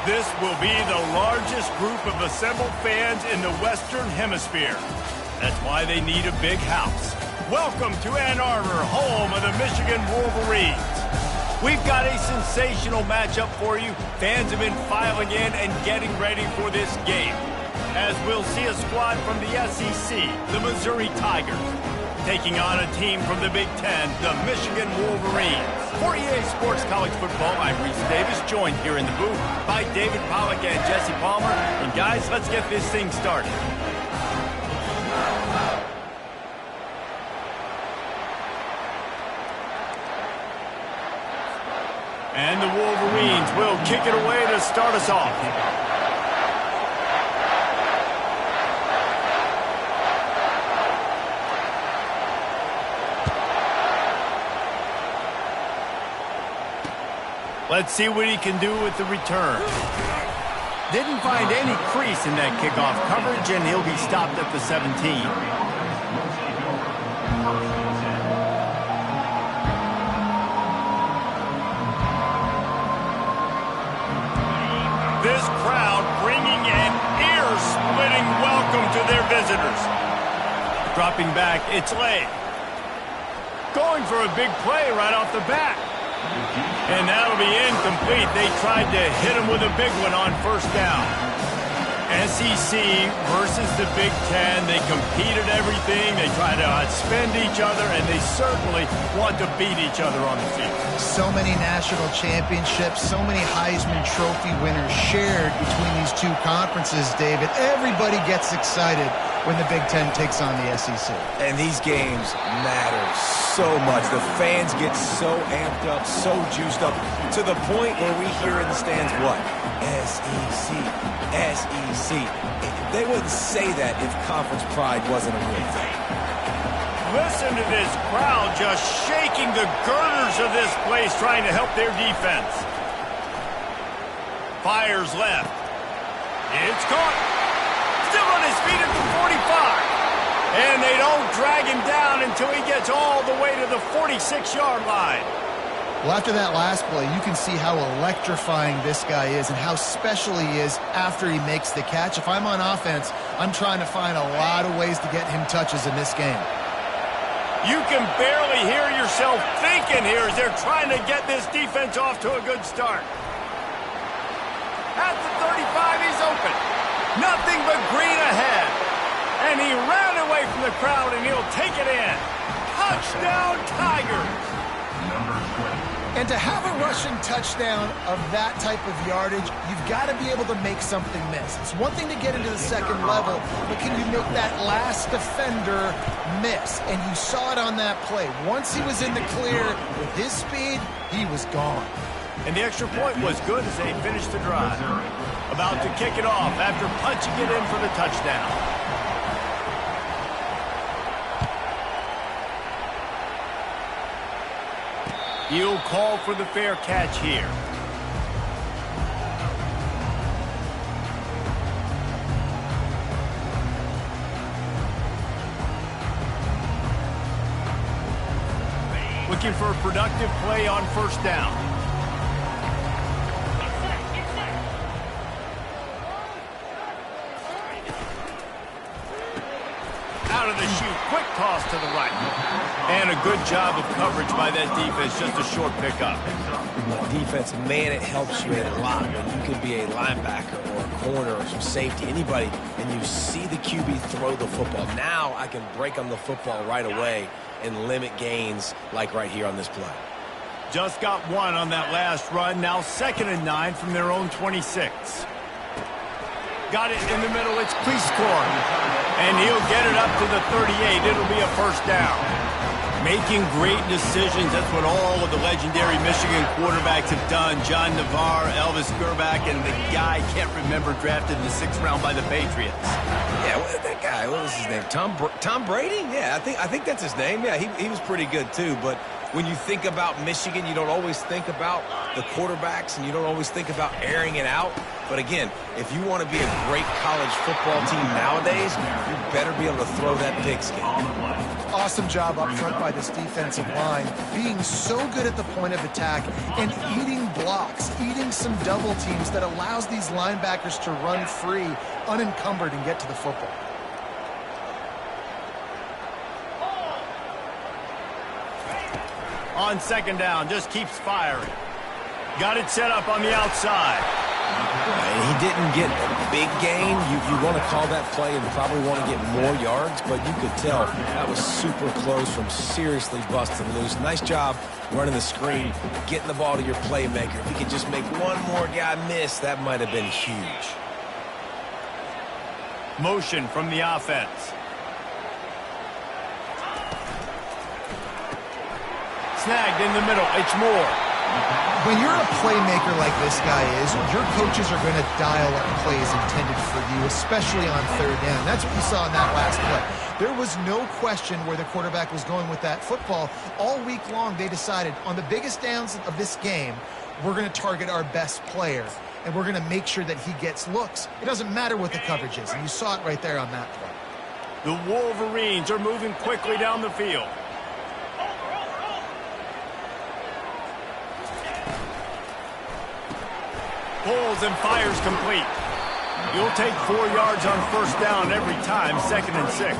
This will be the largest group of assembled fans in the Western Hemisphere. That's why they need a big house. Welcome to Ann Arbor, home of the Michigan Wolverines. We've got a sensational matchup for you. Fans have been filing in and getting ready for this game, as we'll see a squad from the SEC, the Missouri Tigers, taking on a team from the Big Ten, the Michigan Wolverines. For EA Sports College Football, I'm Reese Davis, joined here in the booth by David Pollack and Jesse Palmer. And guys, let's get this thing started. And the Wolverines will kick it away to start us off. Let's see what he can do with the return. Didn't find any crease in that kickoff coverage, and he'll be stopped at the 17. This crowd bringing an ear-splitting welcome to their visitors. Dropping back, it's Lay. Going for a big play right off the bat. And that'll be incomplete. They tried to hit him with a big one on first down. SEC versus the Big Ten. They compete at everything. They try to outspend each other, and they certainly want to beat each other on the field. So many national championships, so many Heisman Trophy winners shared between these two conferences, David. Everybody gets excited when the Big Ten takes on the SEC. And these games matter so much. The fans get so amped up, so juiced up, to the point where we hear in the stands what? SEC, SEC. They wouldn't say that if conference pride wasn't a real thing. Listen to this crowd just shaking the girders of this place, trying to help their defense. Fires left. It's caught. Still on his feet at the 45. And they don't drag him down until he gets all the way to the 46-yard line. Well, after that last play, you can see how electrifying this guy is and how special he is after he makes the catch. If I'm on offense, I'm trying to find a lot of ways to get him touches in this game. You can barely hear yourself thinking here as they're trying to get this defense off to a good start. At the 35, he's open. Nothing but green ahead. And he ran away from the crowd, and he'll take it in. Touchdown, Tigers. And to have a rushing touchdown of that type of yardage, you've got to be able to make something miss. It's one thing to get into the second level, but can you make that last defender miss? And you saw it on that play. Once he was in the clear with his speed, he was gone. And the extra point was good as they finished the drive. About to kick it off after punching it in for the touchdown. He'll call for the fair catch here. Looking for a productive play on first down. Out of the chute, quick toss to the right. And a good job of coverage by that defense, just a short pickup. Defense, man, it helps you a lot when you can be a linebacker or a corner or some safety, anybody, and you see the QB throw the football. Now I can break on the football right away and limit gains like right here on this play. Just got one on that last run. Now 2nd and 9 from their own 26. Got it in the middle. It's Cleescorn. And he'll get it up to the 38. It'll be a first down. Making great decisions. That's what all of the legendary Michigan quarterbacks have done. John Navarre, Elvis Grbac, and the guy, can't remember, drafted in the 6th round by the Patriots. Yeah, that guy, what was his name? Tom Brady? Yeah, I think that's his name. Yeah, he was pretty good too. But when you think about Michigan, you don't always think about the quarterbacks, and you don't always think about airing it out. But again, if you want to be a great college football team nowadays, you better be able to throw that pigskin. Awesome job up front by this defensive line, being so good at the point of attack and eating blocks, eating some double teams that allows these linebackers to run free, unencumbered, and get to the football. On second down, just keeps firing. Got it set up on the outside. And he didn't get a big gain. You want to call that play and probably want to get more yards, but you could tell that was super close from seriously busting loose. Nice job running the screen, getting the ball to your playmaker. If he could just make one more guy miss, that might have been huge. Motion from the offense. Snagged in the middle. It's Moore. When you're a playmaker like this guy is, your coaches are going to dial up plays intended for you, especially on third down. That's what we saw in that last play. There was no question where the quarterback was going with that football. All week long, they decided on the biggest downs of this game, we're going to target our best player, and we're going to make sure that he gets looks. It doesn't matter what the coverage is, and you saw it right there on that play. The Wolverines are moving quickly down the field. Pulls and fires complete. You'll take 4 yards on first down every time, 2nd and 6.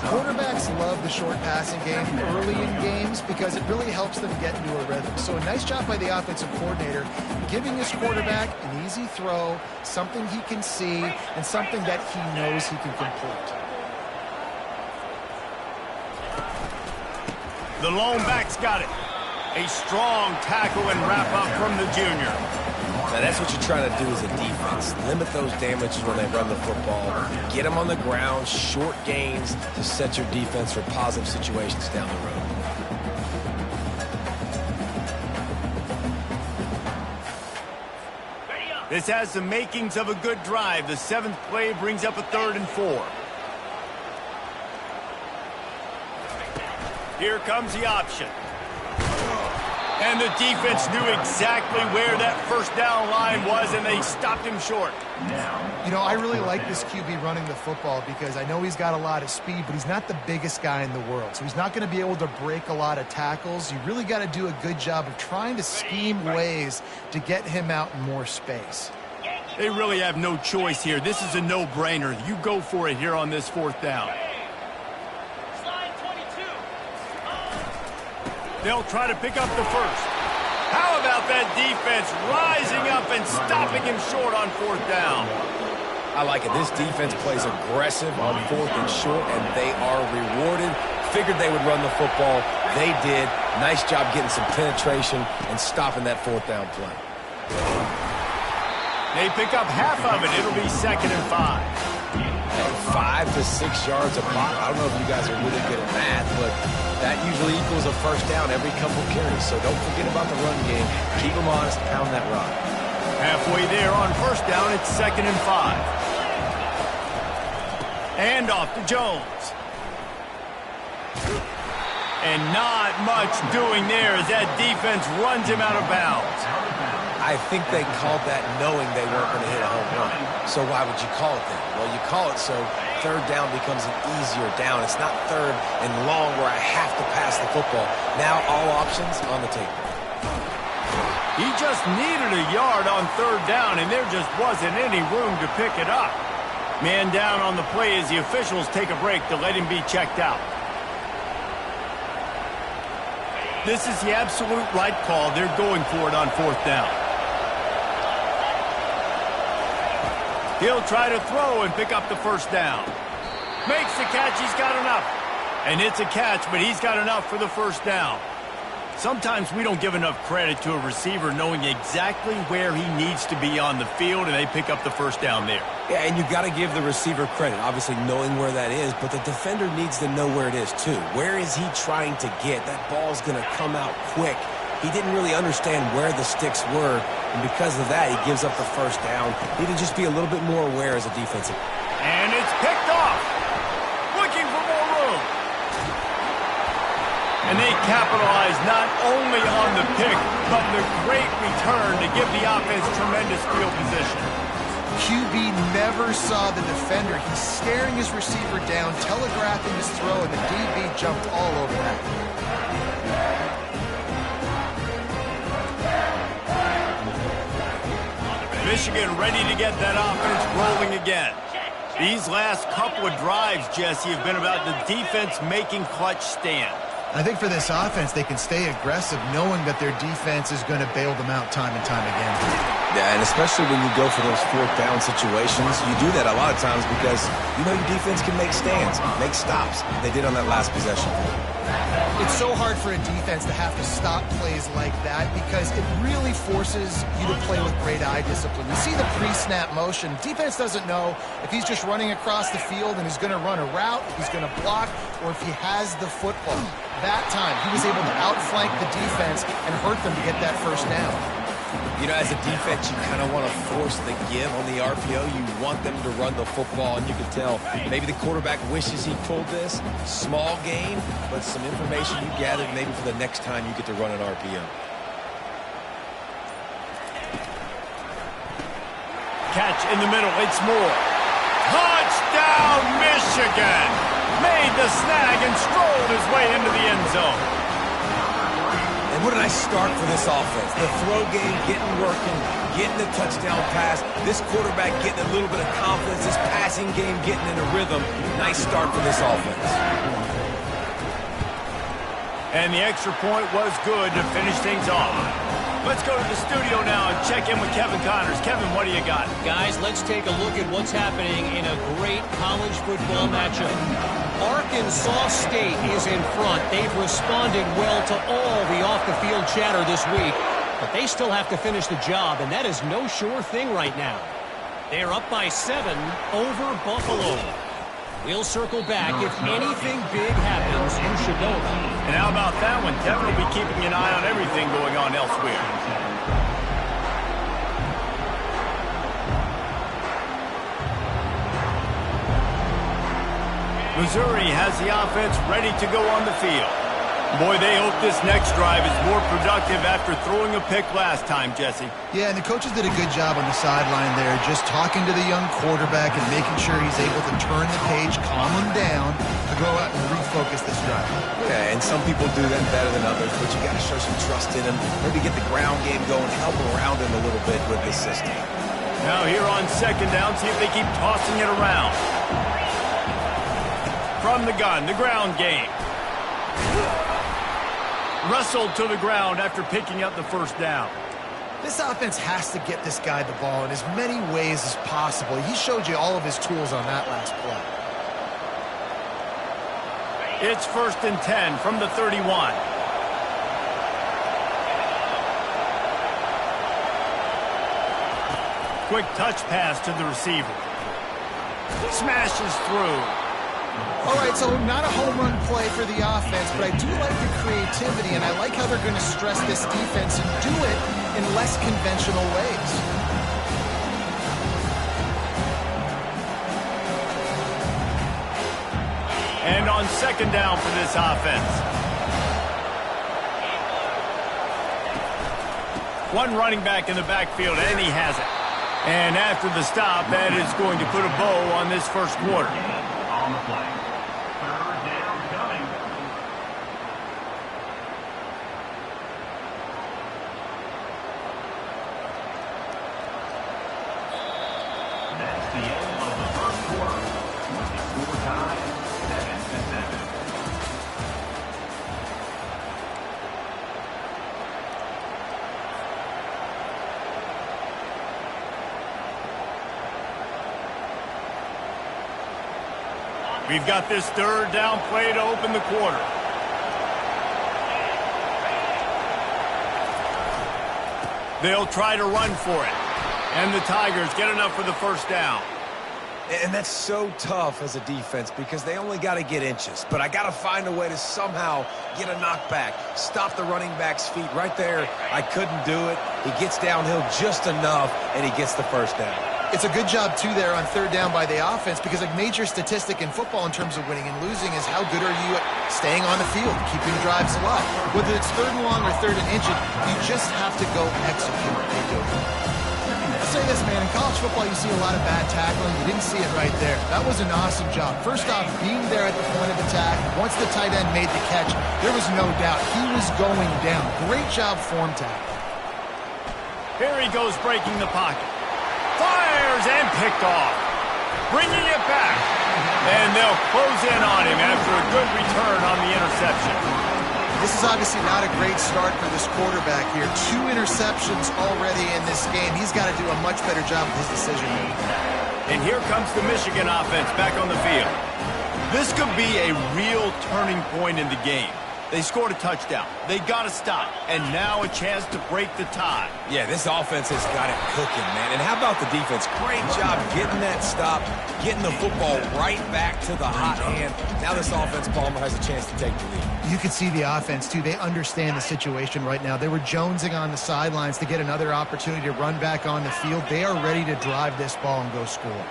Quarterbacks love the short passing game early in games because it really helps them get into a rhythm. So a nice job by the offensive coordinator giving his quarterback an easy throw, something he can see, and something that he knows he can complete. The lone back's got it. A strong tackle and wrap up from the junior. Now that's what you're trying to do as a defense. Limit those damages when they run the football. Get them on the ground, short gains to set your defense for positive situations down the road. This has the makings of a good drive. The 7th play brings up a 3rd and 4. Here comes the option. And the defense knew exactly where that first down line was, and they stopped him short. You know, I really like this QB running the football because I know he's got a lot of speed, but he's not the biggest guy in the world. So he's not going to be able to break a lot of tackles. You really got to do a good job of trying to scheme ways to get him out in more space. They really have no choice here. This is a no-brainer. You go for it here on this 4th down. They'll try to pick up the first. How about that defense rising up and stopping him short on 4th down? I like it. This defense plays aggressive on 4th and short, and they are rewarded. Figured they would run the football. They did. Nice job getting some penetration and stopping that 4th down play. They pick up half of it. It'll be 2nd and 5. 5 to 6 yards a pop. I don't know if you guys are really good at math, but that usually equals a first down every couple carries. So don't forget about the run game. Keep them honest, pound that rock. Halfway there on first down, it's 2nd and 5. And off to Jones. And not much doing there as that defense runs him out of bounds. I think they called that knowing they weren't going to hit a home run. So why would you call it that? Well, you call it so 3rd down becomes an easier down. It's not 3rd and long where I have to pass the football. Now all options on the table. He just needed a yard on 3rd down, and there just wasn't any room to pick it up. Man down on the play as the officials take a break to let him be checked out. This is the absolute right call. They're going for it on 4th down. He'll try to throw and pick up the first down. Makes the catch. He's got enough. And it's a catch, but he's got enough for the first down. Sometimes we don't give enough credit to a receiver knowing exactly where he needs to be on the field, and they pick up the first down there. Yeah, and you got to give the receiver credit, obviously knowing where that is, but the defender needs to know where it is too. Where is he trying to get? That ball's going to come out quick. He didn't really understand where the sticks were, and because of that, he gives up the first down. Need to just be a little bit more aware as a defensive. And it's picked off. Looking for more room. And they capitalize not only on the pick, but the great return to give the offense tremendous field position. QB never saw the defender. He's staring his receiver down, telegraphing his throw, and the DB jumped all over that. Michigan ready to get that offense rolling again. These last couple of drives, Jesse, have been about the defense making clutch stands. I think for this offense, they can stay aggressive knowing that their defense is going to bail them out time and time again. Yeah, and especially when you go for those fourth down situations, you do that a lot of times because you know your defense can make stands, make stops. They did on that last possession. It's so hard for a defense to have to stop plays like that because it really forces you to play with great eye discipline. You see the pre-snap motion. Defense doesn't know if he's just running across the field and he's going to run a route, if he's going to block, or if he has the football. That time, he was able to outflank the defense and hurt them to get that first down. You know, as a defense, you kind of want to force the give on the RPO. You want them to run the football, and you can tell maybe the quarterback wishes he pulled this. Small gain, but some information you gathered maybe for the next time you get to run an RPO. Catch in the middle, it's Moore. Touchdown, Michigan! Made the snag and strolled his way into the end zone. And what a nice start for this offense. The throw game getting working, getting the touchdown pass. This quarterback getting a little bit of confidence. This passing game getting in a rhythm. Nice start for this offense. And the extra point was good to finish things off. Let's go to the studio now and check in with Kevin Connors. Kevin, what do you got? Guys, let's take a look at what's happening in a great college football matchup. Arkansas State is in front. They've responded well to all the off-the-field chatter this week, but they still have to finish the job, and that is no sure thing right now. They're up by 7 over Buffalo. We'll circle back if anything big happens in Shadova. And how about that one? Kevin will be keeping an eye on everything going on elsewhere. Missouri has the offense ready to go on the field. Boy, they hope this next drive is more productive after throwing a pick last time, Jesse. Yeah, and the coaches did a good job on the sideline there, just talking to the young quarterback and making sure he's able to turn the page, calm him down, to go out and refocus this drive. Yeah, and some people do that better than others, but you got to show some trust in him. Maybe get the ground game going, help around him a little bit with this system. Now here on second down, see if they keep tossing it around. From the gun, the ground game. Wrestled to the ground after picking up the first down. This offense has to get this guy the ball in as many ways as possible. He showed you all of his tools on that last play. It's 1st and 10 from the 31. Quick touch pass to the receiver. Smashes through. All right, so not a home run play for the offense, but I do like the creativity, and I like how they're going to stress this defense and do it in less conventional ways. And on second down for this offense. One running back in the backfield, and he has it. And after the stop, that is going to put a bow on this first quarter. On the play. Third down coming. That's the end of the first quarter. With the score tied 7-7. We've got this third down play to open the quarter. They'll try to run for it. And the Tigers get enough for the first down. And that's so tough as a defense because they only got to get inches. But I got to find a way to somehow get a knockback, stop the running back's feet right there. I couldn't do it. He gets downhill just enough, and he gets the first down. It's a good job, too, there on third down by the offense because a major statistic in football in terms of winning and losing is how good are you at staying on the field, keeping drives alive. Whether it's third and long or third and inches, you just have to go execute. They do. Let's say you this, man. In college football, you see a lot of bad tackling. You didn't see it right there. That was an awesome job. First off, being there at the point of attack. Once the tight end made the catch, there was no doubt he was going down. Great job form tackle. Here he goes breaking the pocket. Fires and picked off. Bringing it back. And they'll close in on him after a good return on the interception. This is obviously not a great start for this quarterback here. 2 interceptions already in this game. He's got to do a much better job with his decision making. And here comes the Michigan offense back on the field. This could be a real turning point in the game. They scored a touchdown. They got to stop. And now a chance to break the tie. Yeah, this offense has got it cooking, man. And how about the defense? Great job getting that stop, getting the football right back to the hot hand. Now this offense, Palmer, has a chance to take the lead. You can see the offense, too. They understand the situation right now. They were jonesing on the sidelines to get another opportunity to run back on the field. They are ready to drive this ball and go score.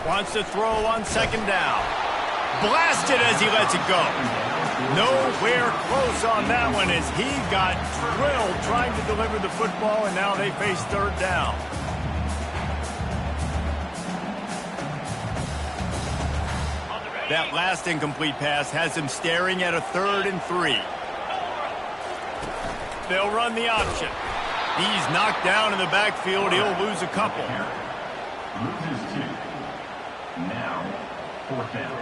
Wants to throw on second down. Blasted as he lets it go. Nowhere close on that one as he got drilled trying to deliver the football, and now they face third down. That last incomplete pass has him staring at a 3rd and 3. They'll run the option. He's knocked down in the backfield. He'll lose a couple. Loses 2. Now, 4th down.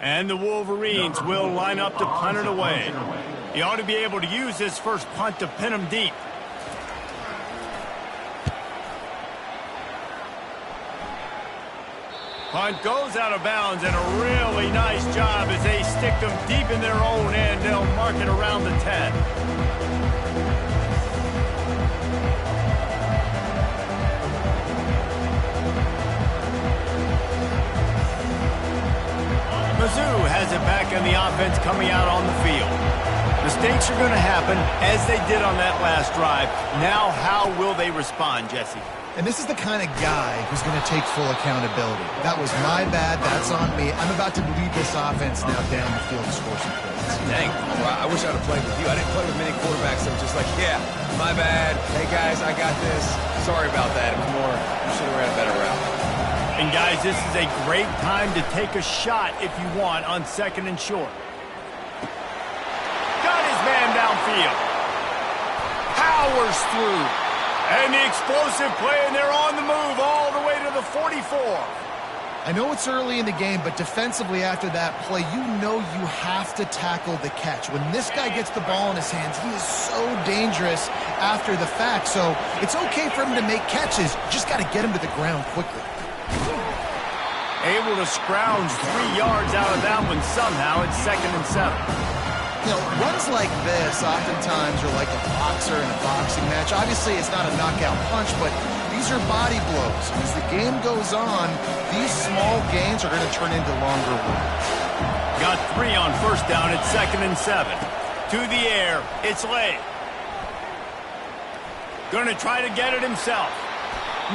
And the Wolverines will line up to punt it away. He ought to be able to use his first punt to pin him deep. Punt goes out of bounds, and a really nice job as they stick them deep in their own end. They'll mark it around the 10. Mizzou has it back in the offense coming out on the field. Mistakes are going to happen, as they did on that last drive. Now, how will they respond, Jesse? And this is the kind of guy who's going to take full accountability. That was my bad. That's on me. I'm about to lead this offense now down the field to score some points. Dang, I wish I'd have played with you. I didn't play with many quarterbacks. I'm just like, yeah, my bad. Hey, guys, I got this. Sorry about that. It was more, should have ran a better route. And, guys, this is a great time to take a shot if you want on 2nd and short. Got his man downfield. Powers through. And the explosive play, and they're on the move all the way to the 44. I know it's early in the game, but defensively after that play, you know you have to tackle the catch. When this guy gets the ball in his hands, he is so dangerous after the fact. So it's okay for him to make catches. Just got to get him to the ground quickly. Able to scrounge 3 yards out of that one somehow. It's 2nd and 7. You know, runs like this oftentimes are like a boxer in a boxing match. Obviously, it's not a knockout punch, but these are body blows. As the game goes on, these small gains are going to turn into longer ones. Got 3 on 1st down. It's 2nd and 7. To the air. It's late. Going to try to get it himself.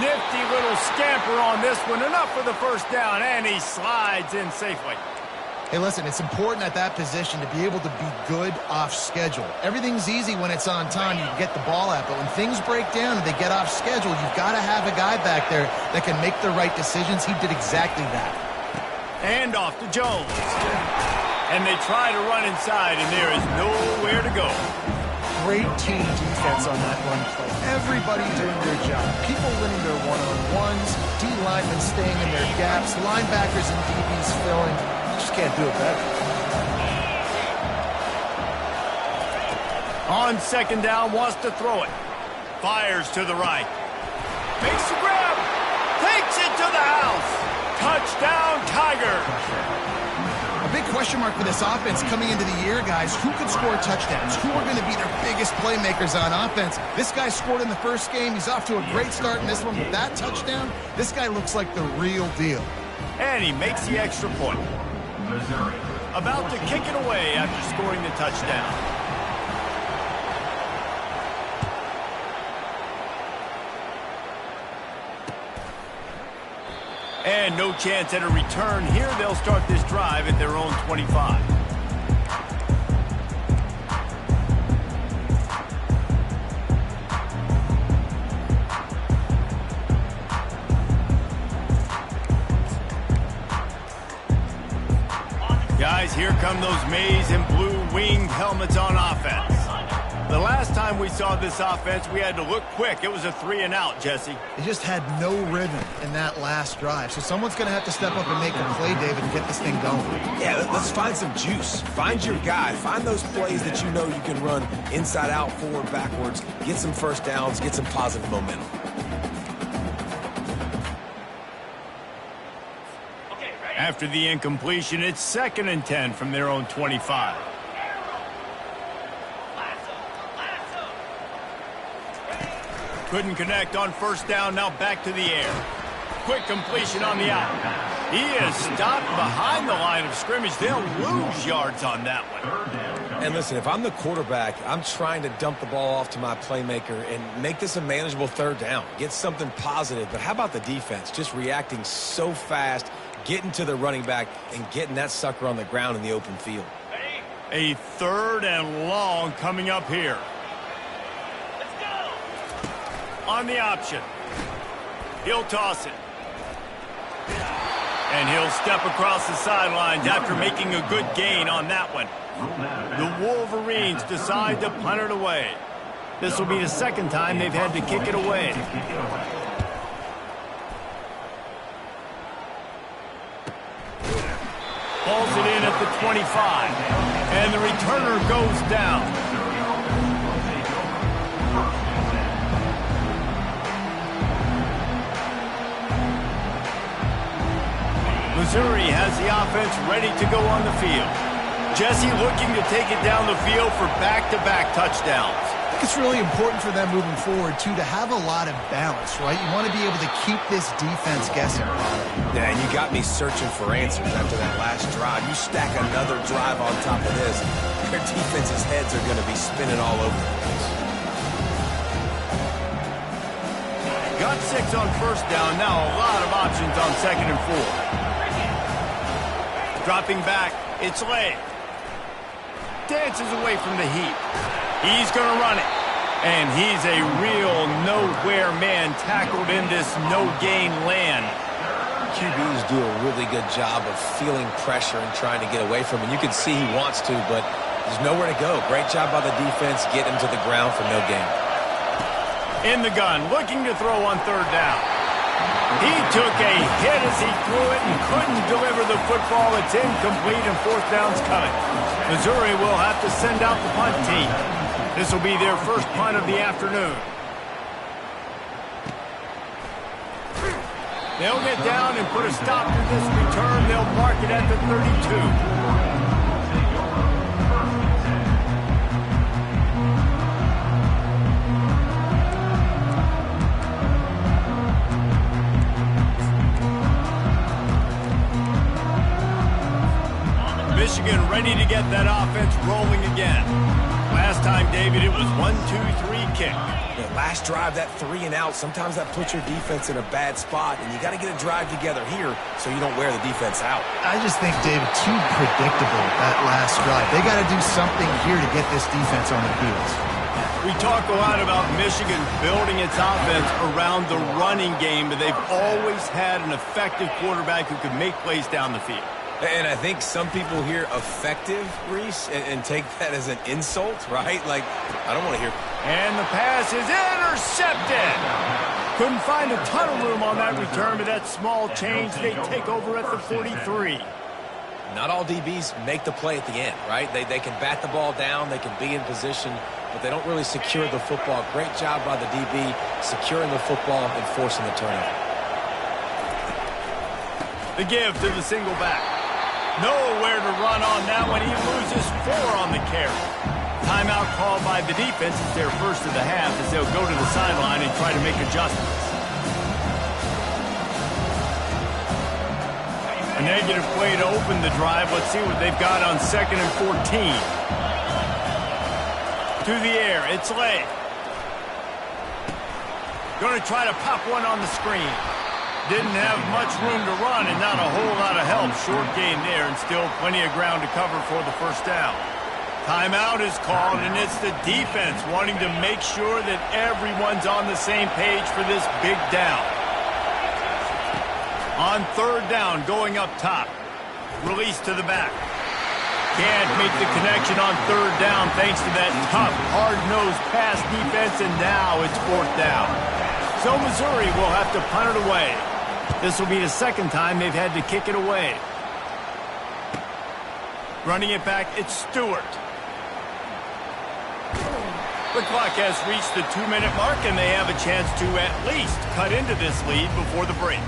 Nifty little scamper on this one. Enough for the 1st down, and he slides in safely. Hey, listen, it's important at that position to be able to be good off schedule. Everything's easy when it's on time. You can get the ball out. But when things break down and they get off schedule, you've got to have a guy back there that can make the right decisions. He did exactly that. And off to Jones. And they try to run inside, and there is nowhere to go. Great team defense on that run play. Everybody doing their job. People winning their one-on-ones, D-linemen staying in their gaps, linebackers and DBs filling. Just can't do it better. On second down, wants to throw it. Fires to the right. Makes the grab. Takes it to the house. Touchdown, Tigers. A big question mark for this offense coming into the year, guys. Who could score touchdowns? Who are going to be their biggest playmakers on offense? This guy scored in the first game. He's off to a great start in this one with that touchdown. This guy looks like the real deal. And he makes the extra point. Missouri. About to kick it away after scoring the touchdown. And no chance at a return here. They'll start this drive at their own 25. Guys, here come those maize and blue winged helmets on offense. The last time we saw this offense, we had to look quick. It was a 3-and-out, Jesse. They just had no rhythm in that last drive. So someone's going to have to step up and make a play, David, and get this thing going. Yeah, let's find some juice. Find your guy. Find those plays that you know you can run inside out, forward, backwards. Get some first downs. Get some positive momentum. After the incompletion, it's 2nd and 10 from their own 25. Couldn't connect on first down, now back to the air. Quick completion on the out. He is stopped behind the line of scrimmage. They'll lose yards on that one. And listen, if I'm the quarterback, I'm trying to dump the ball off to my playmaker and make this a manageable third down. Get something positive. But how about the defense? Just reacting so fast, getting to the running back, and getting that sucker on the ground in the open field. A 3rd and long coming up here. On the option. He'll toss it. And he'll step across the sidelines after making a good gain on that one. The Wolverines decide to punt it away. This will be the 2nd time they've had to kick it away. Pulls it in at the 25. And the returner goes down. Missouri has the offense ready to go on the field. Jesse looking to take it down the field for back-to-back touchdowns. I think it's really important for them moving forward, too, to have a lot of balance, right? You want to be able to keep this defense guessing. Yeah, and you got me searching for answers after that last drive. You stack another drive on top of this, their defense's heads are going to be spinning all over the place. Got 6 on first down. Now a lot of options on 2nd and 4. Dropping back, it's Lay. Dances away from the heat. He's going to run it. And he's a real nowhere man tackled in this no-gain land. QBs do a really good job of feeling pressure and trying to get away from it. You can see he wants to, but there's nowhere to go. Great job by the defense getting him to the ground for no gain. In the gun, looking to throw on 3rd down. He took a hit as he threw it and couldn't deliver the football. It's incomplete and 4th down's coming. Missouri will have to send out the punt team. This will be their first punt of the afternoon. They'll get down and put a stop to this return. They'll mark it at the 32. Michigan ready to get that offense rolling again. Last time, David, it was 1-2-3 kick. The last drive, that 3 and out, sometimes that puts your defense in a bad spot, and you got to get a drive together here so you don't wear the defense out. I just think, David, too predictable that last drive. They got to do something here to get this defense on their heels. We talk a lot about Michigan building its offense around the running game, but they've always had an effective quarterback who can make plays down the field. And I think some people hear effective, Reese, and take that as an insult, right? Like, I don't want to hear. And the pass is intercepted. Couldn't find a ton of room on that return, but that small change, they take over at the 43. Not all DBs make the play at the end, right? They can bat the ball down, they can be in position, but they don't really secure the football. Great job by the DB securing the football and forcing the turnover. The give to the single back. Nowhere to run on that one. He loses 4 on the carry. Timeout called by the defense. It's their first of the half as they'll go to the sideline and try to make adjustments. A negative play to open the drive. Let's see what they've got on 2nd and 14. To the air. It's Lay. Going to try to pop one on the screen. Didn't have much room to run and not a whole lot of help. Short game there and still plenty of ground to cover for the first down. Timeout is called, and it's the defense wanting to make sure that everyone's on the same page for this big down. On 3rd down, going up top. Release to the back. Can't make the connection on 3rd down thanks to that tough, hard-nosed pass defense, and now it's 4th down. So Missouri will have to punt it away. This will be the second time they've had to kick it away. Running it back, it's Stewart. The clock has reached the 2-minute mark, and they have a chance to at least cut into this lead before the break.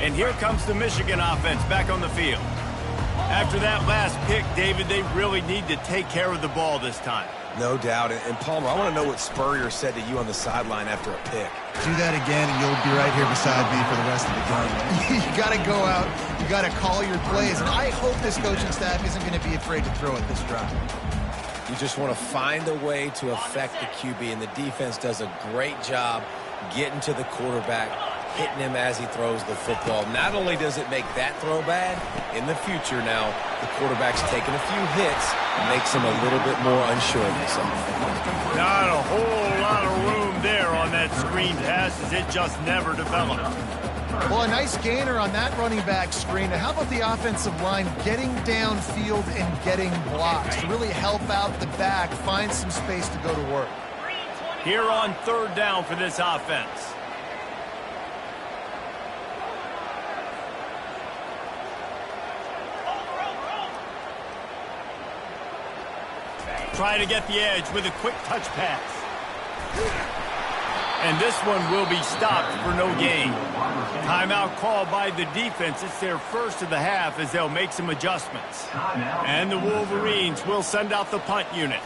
And here comes the Michigan offense back on the field. After that last pick, David, they really need to take care of the ball this time. No doubt. And Palmer, I want to know what Spurrier said to you on the sideline after a pick. Do that again, and you'll be right here beside me for the rest of the game. You got to go out. You got to call your plays. And I hope this coaching staff isn't going to be afraid to throw at this drive. You just want to find a way to affect the QB, and the defense does a great job getting to the quarterback, hitting him as he throws the football. Not only does it make that throw bad, in the future now, the quarterback's taking a few hits, makes him a little bit more unsure of himself. Not a whole lot of room there on that screen pass as it just never developed. Well, a nice gainer on that running back screen. Now, how about the offensive line getting downfield and getting blocks to really help out the back, find some space to go to work? Here on 3rd down for this offense. Try to get the edge with a quick touch pass. And this one will be stopped for no gain. Timeout called by the defense. It's their first of the half as they'll make some adjustments. And the Wolverines will send out the punt unit.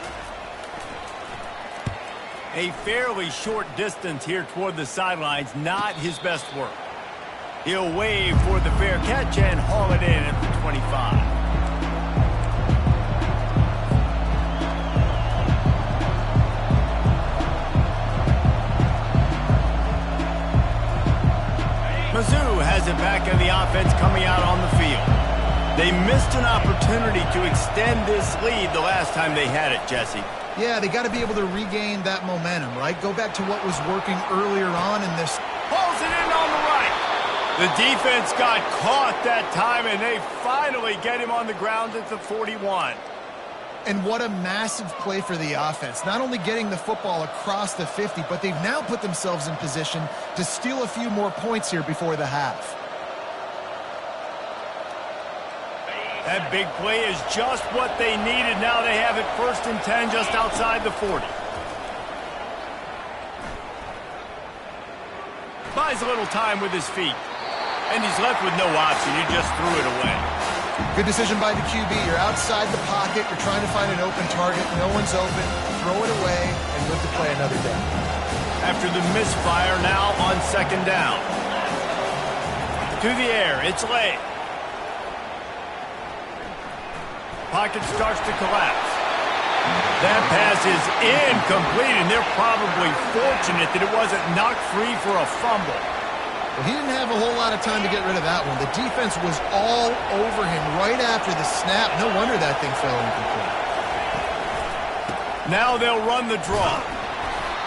A fairly short distance here toward the sidelines, not his best work. He'll wave for the fair catch and haul it in at the 25. Mizzou has it back in the offense coming out on the field. They missed an opportunity to extend this lead the last time they had it, Jesse. Yeah, they got to be able to regain that momentum, right? Go back to what was working earlier on in this. Pulls it in on the right. The defense got caught that time, and they finally get him on the ground at the 41. And what a massive play for the offense. Not only getting the football across the 50, but they've now put themselves in position to steal a few more points here before the half. That big play is just what they needed. Now they have it 1st and 10 just outside the 40. Buys a little time with his feet. And he's left with no option. He just threw it away. Good decision by the QB. You're outside the pocket. You're trying to find an open target. No one's open. Throw it away and live to play another down. After the misfire, now on second down. To the air, it's Lay. Pocket starts to collapse. That pass is incomplete, and they're probably fortunate that it wasn't knocked free for a fumble. Well, he didn't have a whole lot of time to get rid of that one. The defense was all over him right after the snap. No wonder that thing fell incomplete. Now they'll run the draw.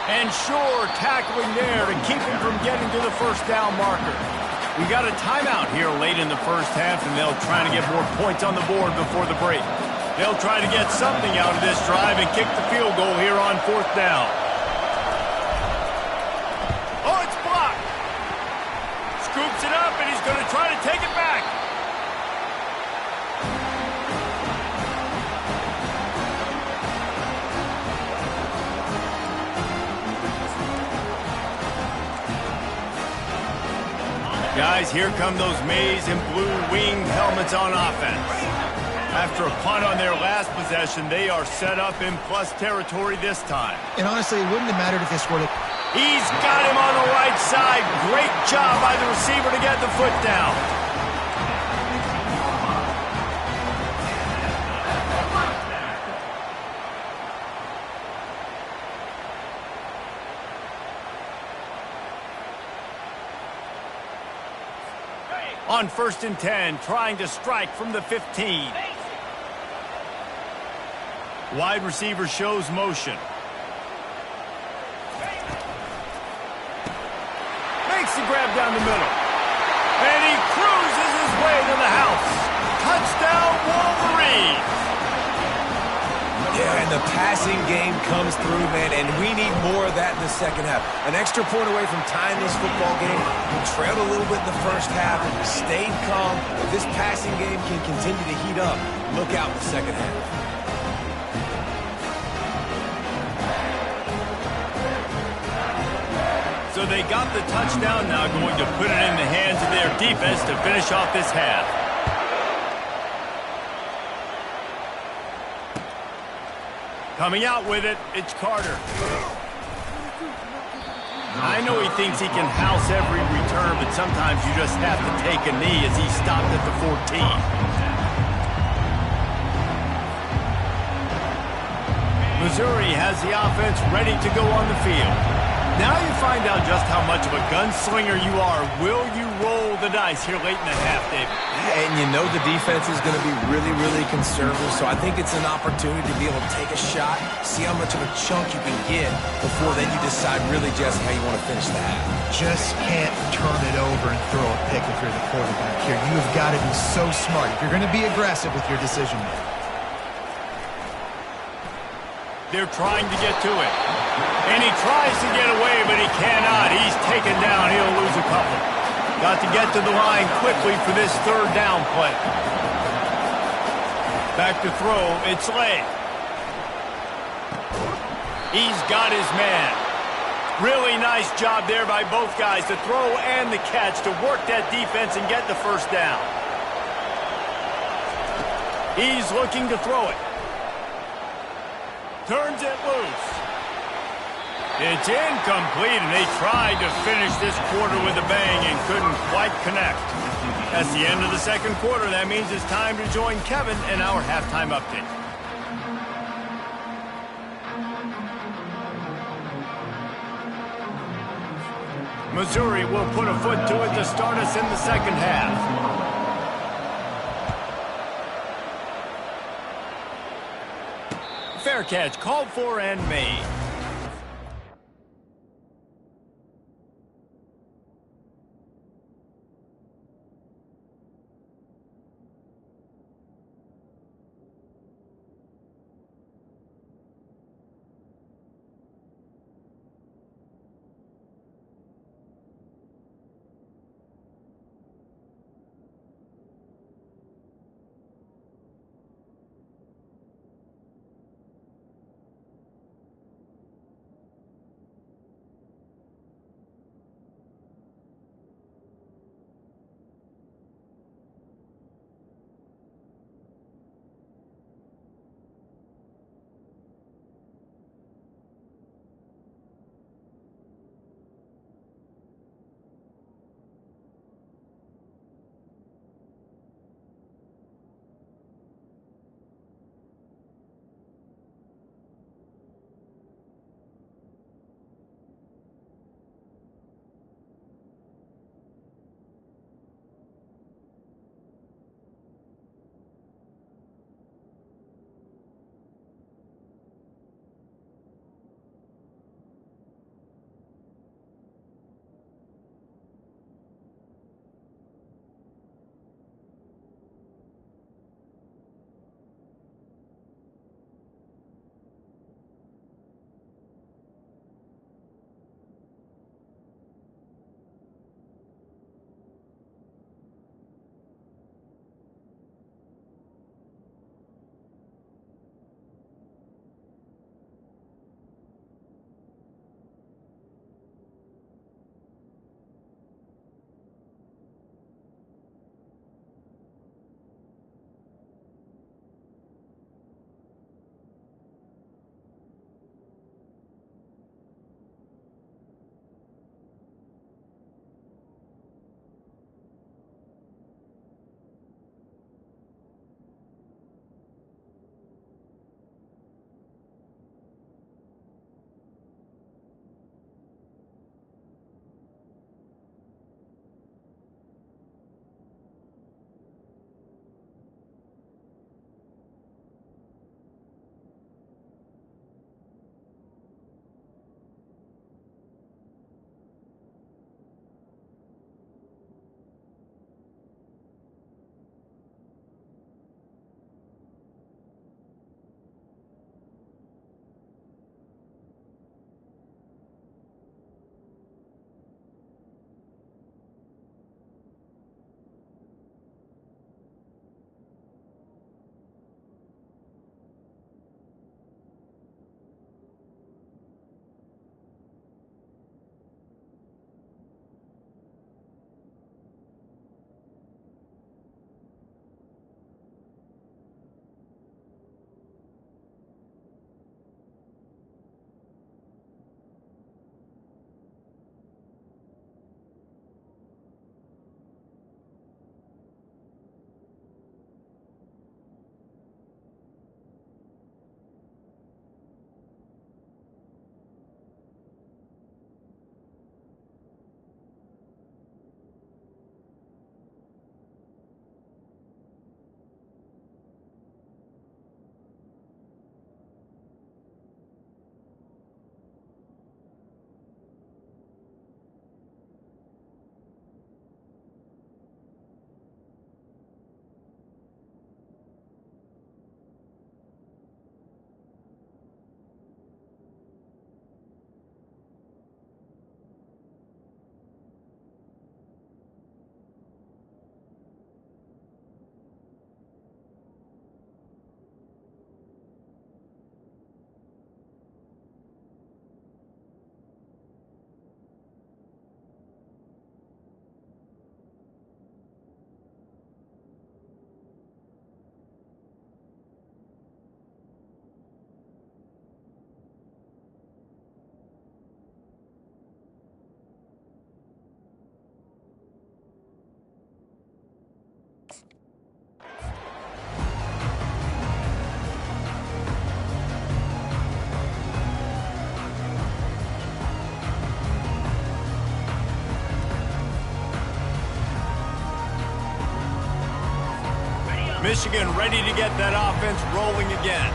And Shore tackling there to keep him from getting to the first down marker. We got a timeout here late in the first half, and they'll try to get more points on the board before the break. They'll try to get something out of this drive and kick the field goal here on fourth down. Oh, it's blocked. Scoops it up, and he's going to try to take it back. Guys, here come those maize and blue winged helmets on offense. After a punt on their last possession, they are set up in plus territory this time. And honestly, it wouldn't have mattered if they scored it. He's got him on the right side. Great job by the receiver to get the foot down. On 1st and 10, trying to strike from the 15. Wide receiver shows motion. Makes the grab down the middle. And he cruises his way to the house. Touchdown, Wolverines! Yeah, and the passing game comes through, man, and we need more of that in the second half. An extra point away from tying this football game. We trailed a little bit in the first half, stayed calm. If this passing game can continue to heat up, look out in the second half. So they got the touchdown, now going to put it in the hands of their defense to finish off this half. Coming out with it, it's Carter. I know he thinks he can house every return, but sometimes you just have to take a knee as he stopped at the 14. Missouri has the offense ready to go on the field. Now you find out just how much of a gunslinger you are. Will you roll the dice here late in the half, David? And you know the defense is going to be really, really conservative, so I think it's an opportunity to be able to take a shot, see how much of a chunk you can get before then you decide really just how you want to finish the half. Just can't turn it over and throw a pick if you're the quarterback here. You have got to be so smart if you're going to be aggressive with your decision making. They're trying to get to it. And he tries to get away, but he cannot. He's taken down. He'll lose a couple. Got to get to the line quickly for this third down play. Back to throw. It's Lay. He's got his man. Really nice job there by both guys, the throw and the catch, to work that defense and get the first down. He's looking to throw it. Turns it loose. It's incomplete, and they tried to finish this quarter with a bang and couldn't quite connect. That's the end of the second quarter. That means it's time to join Kevin in our halftime update. Missouri will put a foot to it to start us in the second half. Fair catch, called for and made. Michigan ready to get that offense rolling again.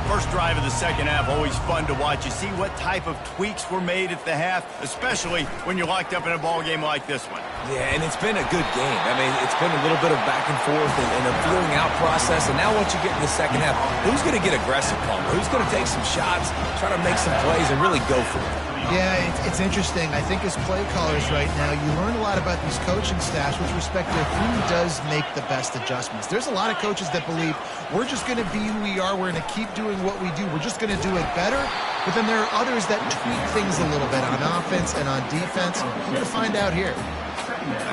First drive of the second half, always fun to watch. You see what type of tweaks were made at the half, especially when you're locked up in a ball game like this one. Yeah, and it's been a good game. I mean, it's been a little bit of back and forth and a feeling out process. And now once you get in the second half, who's going to get aggressive, Palmer? Who's going to take some shots, try to make some plays, and really go for it? Yeah, it's interesting. I think as play callers right now, you learn a lot about these coaching staffs with respect to who does make the best adjustments. There's a lot of coaches that believe we're just going to be who we are. We're going to keep doing what we do. We're just going to do it better. But then there are others that tweak things a little bit on offense and on defense. We're going to find out here.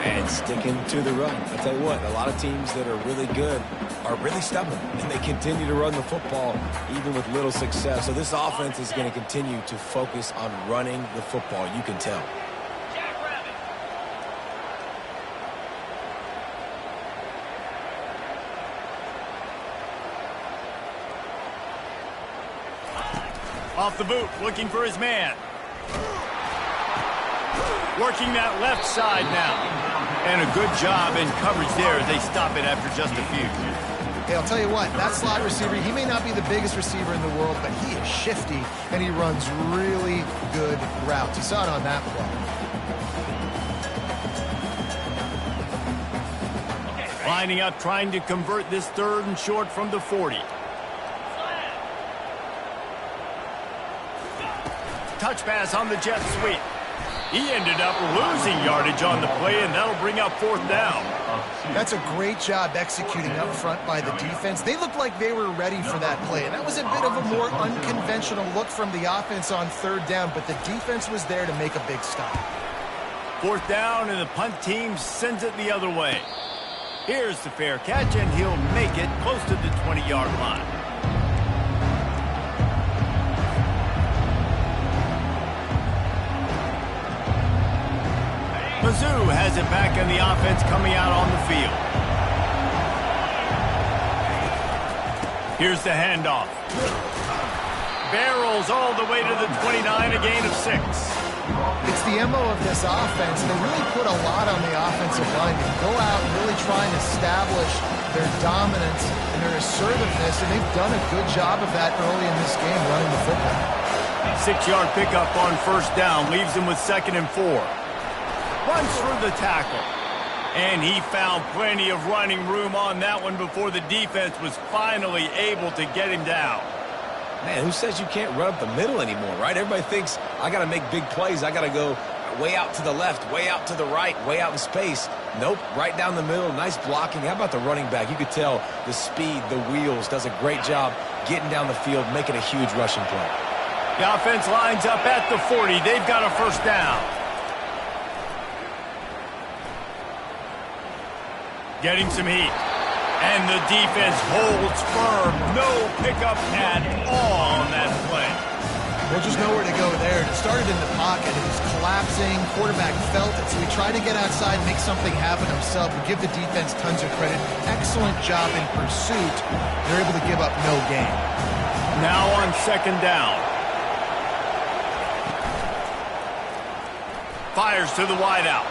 And sticking to the run. I'll tell you what, a lot of teams that are really good are really stubborn, and they continue to run the football even with little success. So this offense is going to continue to focus on running the football. You can tell. Off the boot, looking for his man. Working that left side now. And a good job in coverage there as they stop it after just a few. Hey, I'll tell you what, that slot receiver, he may not be the biggest receiver in the world, but he is shifty, and he runs really good routes. You saw it on that play. Lining up, trying to convert this 3rd and short from the 40. Touch pass on the jet sweep. He ended up losing yardage on the play, and that'll bring up 4th down. That's a great job executing up front by the defense. They looked like they were ready for that play, and that was a bit of a more unconventional look from the offense on 3rd down, but the defense was there to make a big stop. 4th down, and the punt team sends it the other way. Here's the fair catch, and he'll make it close to the 20-yard line. Mizzou has it back in the offense coming out on the field. Here's the handoff. Barrels all the way to the 29, a gain of 6. It's the MO of this offense. They really put a lot on the offensive line to go out and really try and establish their dominance and their assertiveness, and they've done a good job of that early in this game running the football. 6-yard pickup on 1st down leaves him with 2nd and 4. Runs through the tackle. And he found plenty of running room on that one before the defense was finally able to get him down. Man, who says you can't run up the middle anymore, right? Everybody thinks, I got to make big plays. I got to go way out to the left, way out to the right, way out in space. Nope, right down the middle. Nice blocking. How about the running back? You could tell the speed, the wheels, does a great job getting down the field, making a huge rushing play. The offense lines up at the 40. They've got a 1st down. Getting some heat. And the defense holds firm. No pickup at all on that play. Well, just nowhere to go there. It started in the pocket. It was collapsing. Quarterback felt it, so he tried to get outside and make something happen himself. We give the defense tons of credit. Excellent job in pursuit. They're able to give up no gain. Now on 2nd down. Fires to the wideout.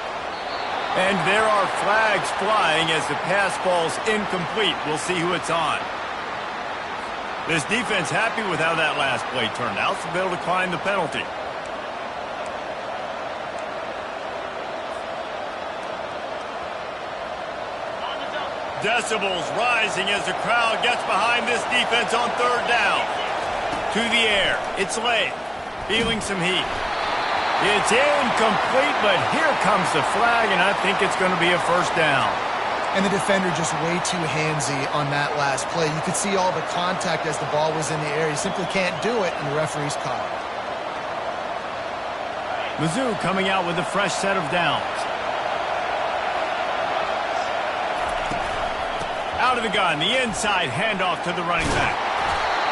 And there are flags flying as the pass ball's incomplete. We'll see who it's on. This defense happy with how that last play turned out, so they'll decline the penalty. Decibels rising as the crowd gets behind this defense on 3rd down. To the air. It's late. Feeling some heat. It's incomplete, but here comes the flag, and I think it's going to be a 1st down. And the defender just way too handsy on that last play. You could see all the contact as the ball was in the air. He simply can't do it, and the referee's caught it. Mizzou coming out with a fresh set of downs. Out of the gun, the inside handoff to the running back.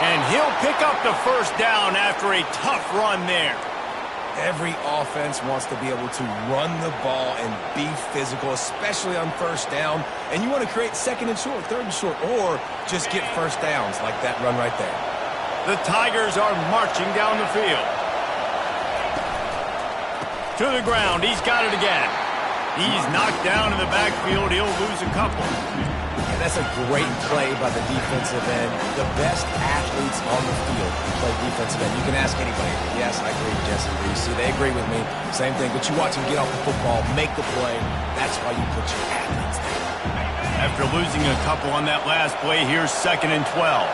And he'll pick up the 1st down after a tough run there. Every offense wants to be able to run the ball and be physical, especially on 1st down. And you want to create 2nd and short, 3rd and short, or just get 1st downs like that run right there. The Tigers are marching down the field. To the ground. He's got it again. He's knocked down in the backfield. He'll lose a couple. And that's a great play by the defensive end. The best athletes on the field play defensive end. You can ask anybody. Yes, I agree with Jesse Reese. See, they agree with me. Same thing. But you watch them get off the football, make the play. That's why you put your athletes there. After losing a couple on that last play, here's 2nd and 12.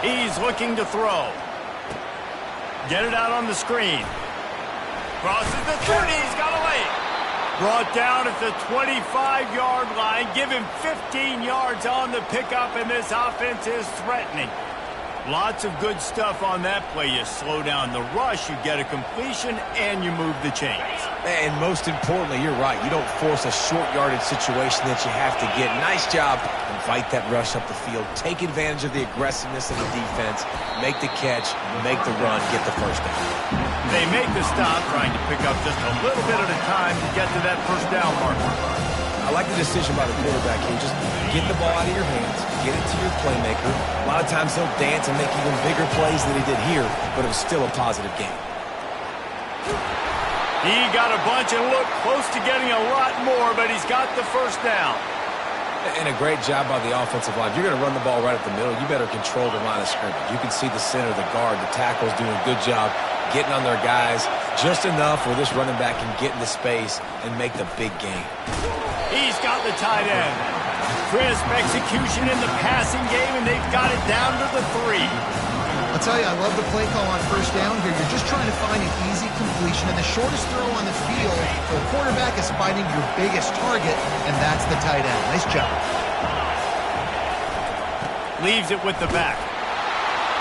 He's looking to throw. Get it out on the screen. Crosses the 30. He's got a lane. Brought down at the 25-yard line. Give him 15 yards on the pickup, and this offense is threatening. Lots of good stuff on that play. You slow down the rush, you get a completion, and you move the chains. And most importantly, you're right. You don't force a short yardage situation that you have to get. Nice job. Invite that rush up the field. Take advantage of the aggressiveness of the defense. Make the catch, make the run, get the first down. They make the stop, trying to pick up just a little bit at a time to get to that first down marker. I like the decision by the quarterback here. Just get the ball out of your hands, get it to your playmaker. A lot of times he'll dance and make even bigger plays than he did here, but it was still a positive game. He got a bunch and looked close to getting a lot more, but he's got the first down. And a great job by the offensive line. If you're going to run the ball right up the middle, you better control the line of scrimmage. You can see the center, the guard, the tackles doing a good job getting on their guys just enough where this running back can get into space and make the big game. He's got the tight end. Crisp execution in the passing game, and they've got it down to the 3. I'll tell you, I love the play call on first down here. You're just trying to find an easy completion, and the shortest throw on the field for a quarterback is finding your biggest target, and that's the tight end. Nice job. Leaves it with the back.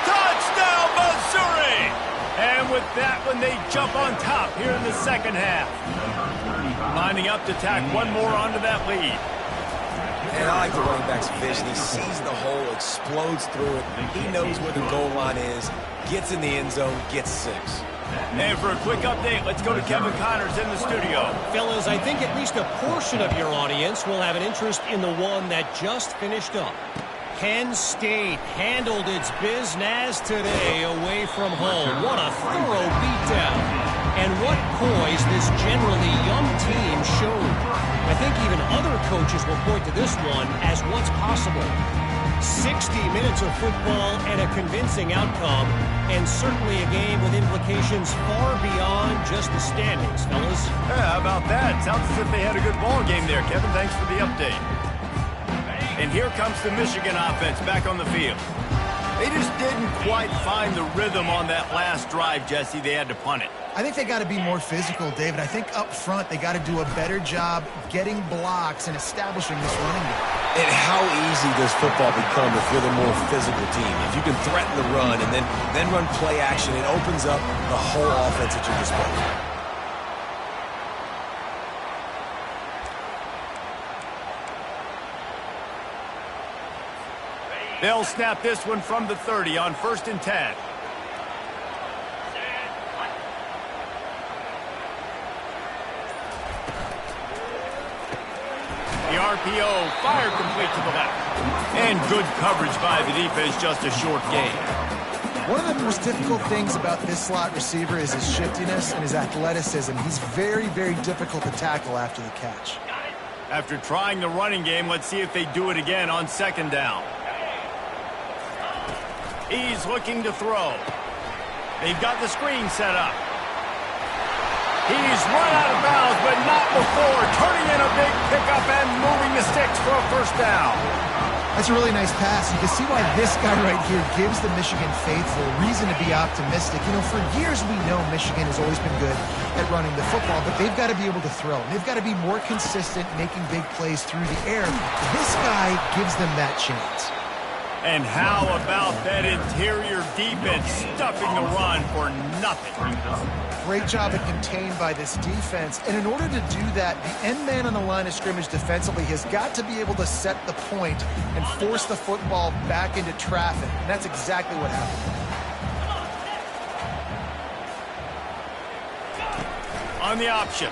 Touchdown, Missouri! And with that one, they jump on top here in the second half. Lining up to tack one more onto that lead. And I like the running back's vision. He sees the hole, explodes through it. He knows where the goal line is, gets in the end zone, gets 6. And for a quick update, let's go to Kevin Connors in the studio. Fellas, I think at least a portion of your audience will have an interest in the one that just finished up. Penn State handled its business today away from home. What a thorough beatdown. And what poise this generally young team showed. I think even other coaches will point to this one as what's possible. 60 minutes of football and a convincing outcome, and certainly a game with implications far beyond just the standings, fellas. Yeah, how about that? Sounds as if they had a good ball game there, Kevin. Thanks for the update. And here comes the Michigan offense back on the field. They just didn't quite find the rhythm on that last drive, Jesse. They had to punt it. I think they got to be more physical, David. I think up front they got to do a better job getting blocks and establishing this running game. And how easy does football become if you're the more physical team? If you can threaten the run and then run play action, it opens up the whole offense at your disposal. They'll snap this one from the 30 on 1st and 10. The RPO fire complete to the left. And good coverage by the defense, just a short gain. One of the most difficult things about this slot receiver is his shiftiness and his athleticism. He's very, very difficult to tackle after the catch. After trying the running game, let's see if they do it again on 2nd down. He's looking to throw. They've got the screen set up. He's run out of bounds, but not before turning in a big pickup and moving the sticks for a first down. That's a really nice pass. You can see why this guy right here gives the Michigan faithful reason to be optimistic. You know, for years we know Michigan has always been good at running the football, but they've got to be able to throw. They've got to be more consistent making big plays through the air. This guy gives them that chance. And how about that interior defense stuffing the run for nothing? Great job at contained by this defense. And in order to do that, the end man on the line of scrimmage defensively has got to be able to set the point and force the football back into traffic. And that's exactly what happened. On the option.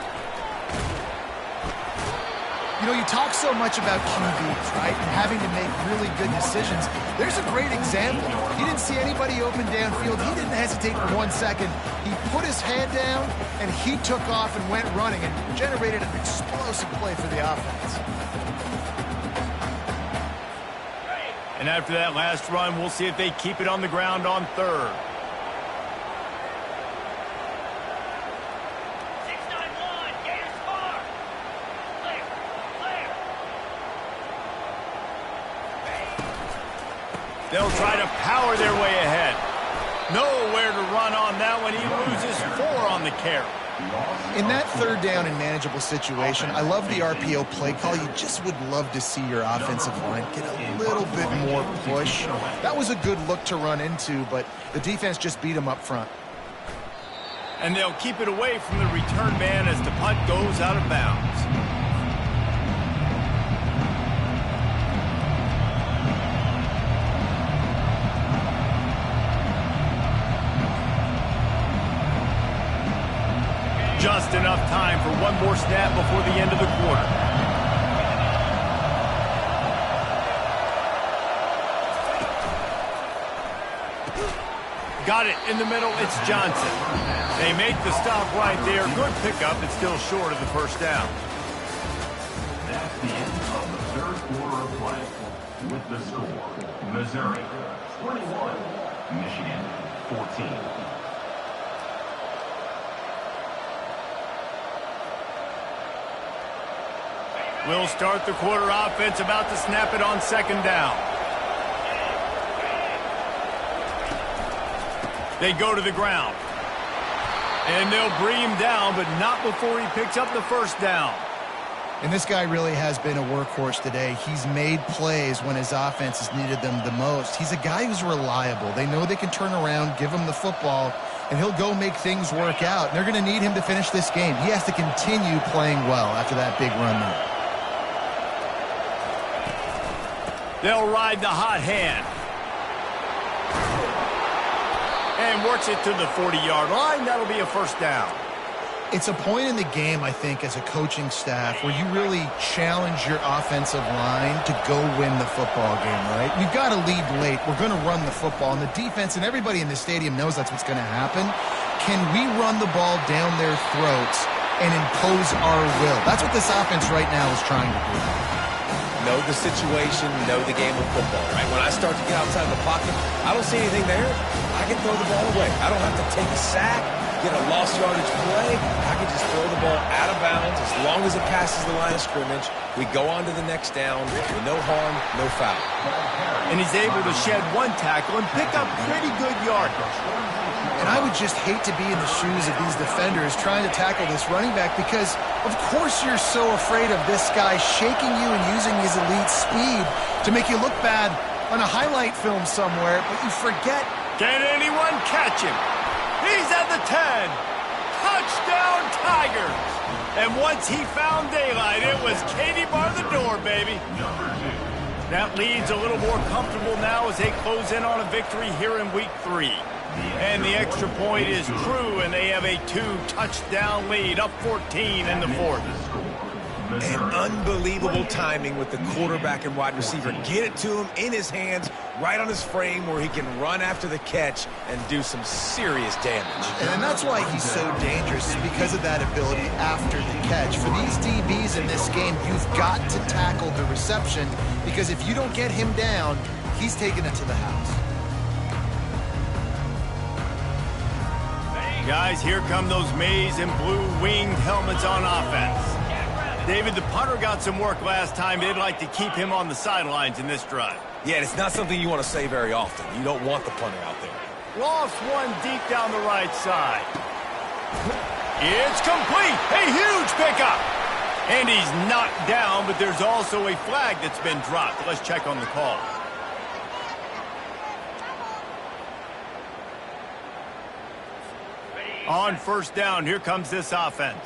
You know, you talk so much about QBs, right, and having to make really good decisions. There's a great example. He didn't see anybody open downfield. He didn't hesitate for 1 second. He put his head down, and he took off and went running and generated an explosive play for the offense. And after that last run, we'll see if they keep it on the ground on third. They'll try to power their way ahead. Nowhere to run on that one. He loses 4 on the carry. In that third down and manageable situation, I love the RPO play call. You just would love to see your offensive line get a little bit more push. That was a good look to run into, but the defense just beat him up front. And they'll keep it away from the return man as the punt goes out of bounds. Just enough time for one more snap before the end of the quarter. Got it in the middle. It's Johnson. They make the stop right there. Good pickup. It's still short of the first down. That's the end of the third quarter of play. With the score, Missouri 21, Michigan 14. We'll start the quarter offense, about to snap it on second down. They go to the ground. And they'll bring him down, but not before he picks up the first down. And this guy really has been a workhorse today. He's made plays when his offense has needed them the most. He's a guy who's reliable. They know they can turn around, give him the football, and he'll go make things work out. And they're going to need him to finish this game. He has to continue playing well after that big run there. They'll ride the hot hand. And works it to the 40-yard line. That'll be a first down. It's a point in the game, I think, as a coaching staff where you really challenge your offensive line to go win the football game, right? We've got to lead late. We're going to run the football. And the defense and everybody in the stadium knows that's what's going to happen. Can we run the ball down their throats and impose our will? That's what this offense right now is trying to do. Know the situation, know the game of football, right? When I start to get outside the pocket, I don't see anything there. I can throw the ball away. I don't have to take a sack, get a lost yardage play. I can just throw the ball out of bounds as long as it passes the line of scrimmage. We go on to the next down with no harm, no foul. And he's able to shed one tackle and pick up pretty good yardage. And I would just hate to be in the shoes of these defenders trying to tackle this running back because, of course, you're so afraid of this guy shaking you and using his elite speed to make you look bad on a highlight film somewhere, but you forget. Can anyone catch him? He's at the 10. Touchdown, Tigers. And once he found daylight, it was Katie bar the door, baby. That lead's a little more comfortable now as they close in on a victory here in Week 3. And the extra point is true, and they have a 2-touchdown lead, up 14 in the fourth. And unbelievable timing with the quarterback and wide receiver. Get it to him in his hands, right on his frame where he can run after the catch and do some serious damage. And that's why he's so dangerous, because of that ability after the catch. For these DBs in this game, you've got to tackle the reception, because if you don't get him down, he's taking it to the house. Guys, here come those maize and blue winged helmets on offense. David, the punter got some work last time. They'd like to keep him on the sidelines in this drive. Yeah, it's not something you want to say very often. You don't want the punter out there. Lost one deep down the right side. It's complete. A huge pickup. And he's knocked down, but there's also a flag that's been dropped. Let's check on the call. On first down, here comes this offense.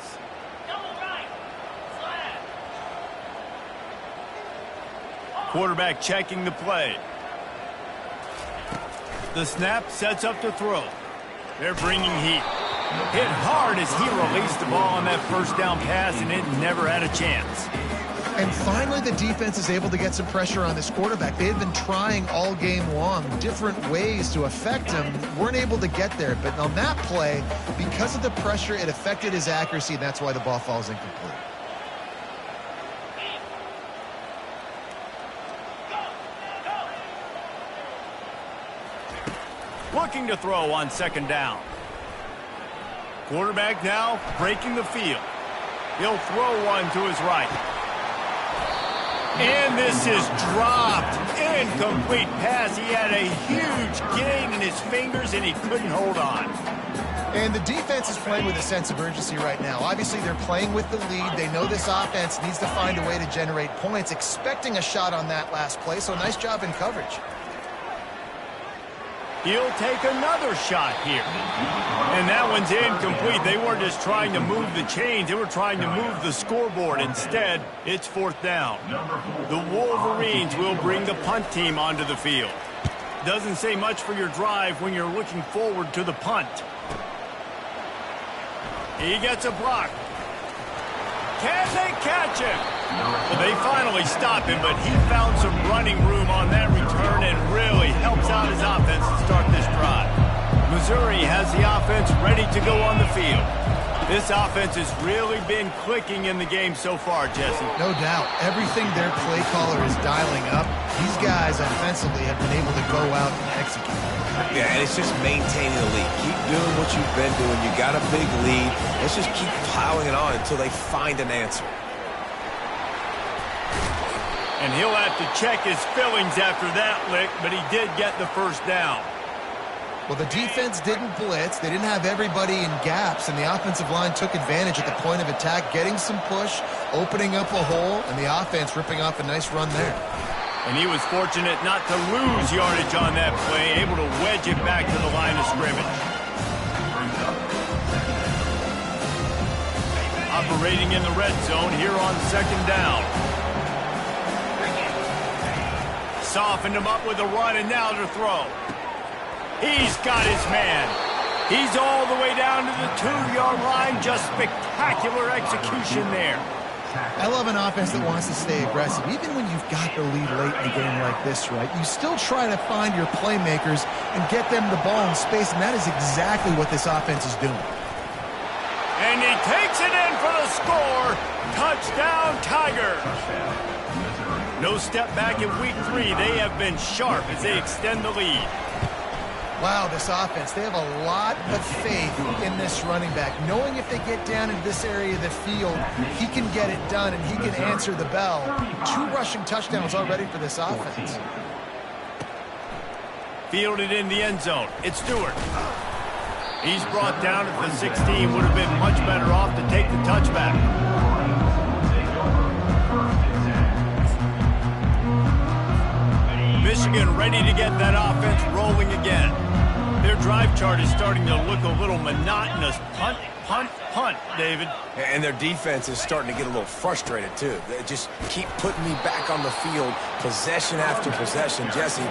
Quarterback checking the play. The snap sets up to throw. They're bringing heat. Hit hard as he released the ball on that first down pass, and it never had a chance. And finally, the defense is able to get some pressure on this quarterback. They had been trying all game long different ways to affect him. Weren't able to get there. But on that play, because of the pressure, it affected his accuracy, and that's why the ball falls incomplete. looking to throw on second down. Quarterback now breaking the field. He'll throw one to his right. And this is dropped. Incomplete pass. He had a huge gain in his fingers, and he couldn't hold on. And the defense is playing with a sense of urgency right now. Obviously, they're playing with the lead. They know this offense needs to find a way to generate points, expecting a shot on that last play, so nice job in coverage. He'll take another shot here. And that one's incomplete. They weren't just trying to move the chains. They were trying to move the scoreboard. Instead, it's fourth down. The Wolverines will bring the punt team onto the field. Doesn't say much for your drive when you're looking forward to the punt. He gets a block. Can they catch him? Well, they finally stopped him, but he found some running room on that return and really helps out his offense to start this drive. Missouri has the offense ready to go on the field. This offense has really been clicking in the game so far, Jesse. No doubt. Everything their play caller is dialing up, these guys offensively have been able to go out and execute. Yeah, and it's just maintaining the lead. Keep doing what you've been doing. You got a big lead. Let's just keep piling it on until they find an answer. And he'll have to check his fillings after that lick, but he did get the first down. Well, the defense didn't blitz. They didn't have everybody in gaps, and the offensive line took advantage at the point of attack, getting some push, opening up a hole, and the offense ripping off a nice run there. And he was fortunate not to lose yardage on that play, able to wedge it back to the line of scrimmage. Operating in the red zone here on second down. Softened him up with a run, and now to throw. He's got his man. He's all the way down to the 2-yard line. Just spectacular execution there. I love an offense that wants to stay aggressive. Even when you've got the lead late in a game like this, right, you still try to find your playmakers and get them the ball in space, and that is exactly what this offense is doing. And he takes it in for the score. Touchdown, Tigers. No step back in week 3. They have been sharp as they extend the lead. Wow, this offense, they have a lot of faith in this running back, knowing if they get down into this area of the field, he can get it done and he can answer the bell. 2 rushing touchdowns already for this offense. Fielded in the end zone. It's Stewart. He's brought down at the 16. Would have been much better off to take the touchback. Michigan ready to get that offense rolling again. Their drive chart is starting to look a little monotonous. Punt, punt, punt, David. And their defense is starting to get a little frustrated, too. They just keep putting me back on the field, possession after possession. Jesse,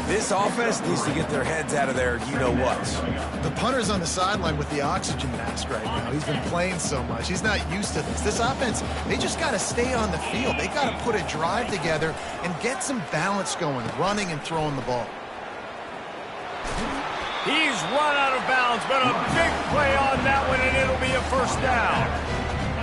this offense needs to get their heads out of their you-know-whats. The punter's on the sideline with the oxygen mask right now. He's been playing so much. He's not used to this. This offense, they just got to stay on the field. They got to put a drive together and get some balance going, running and throwing the ball. He's run out of bounds, but a big play on that one, and it'll be a first down.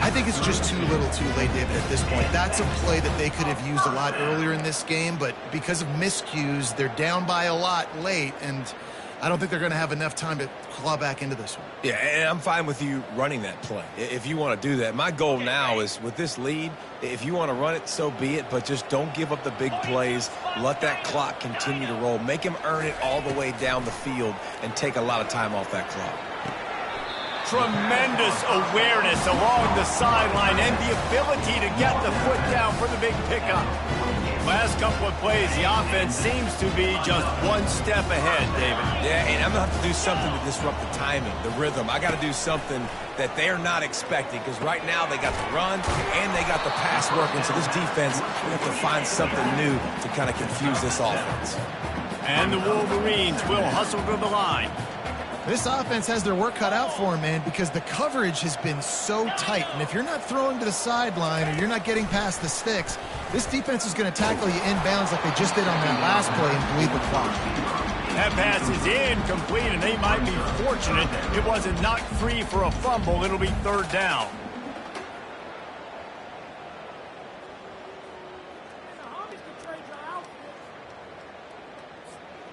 I think it's just too little too late, David, at this point. That's a play that they could have used a lot earlier in this game, but because of miscues, they're down by a lot late, and I don't think they're going to have enough time to claw back into this one. Yeah, and I'm fine with you running that play if you want to do that. My goal now is with this lead, if you want to run it, so be it, but just don't give up the big plays. Let that clock continue to roll. Make him earn it all the way down the field and take a lot of time off that clock. Tremendous awareness along the sideline and the ability to get the foot down for the big pickup. Last couple of plays, the offense seems to be just one step ahead, David. Yeah, and I'm going to have to do something to disrupt the timing, the rhythm. I got to do something that they're not expecting, because right now they got the run and they got the pass working, so this defense, we have to find something new to kind of confuse this offense. And the Wolverines will hustle to the line. This offense has their work cut out for them, man, because the coverage has been so tight. And if you're not throwing to the sideline or you're not getting past the sticks, this defense is going to tackle you inbounds like they just did on that last play and bleed the clock. That pass is incomplete, and they might be fortunate it wasn't knocked free for a fumble. It'll be third down.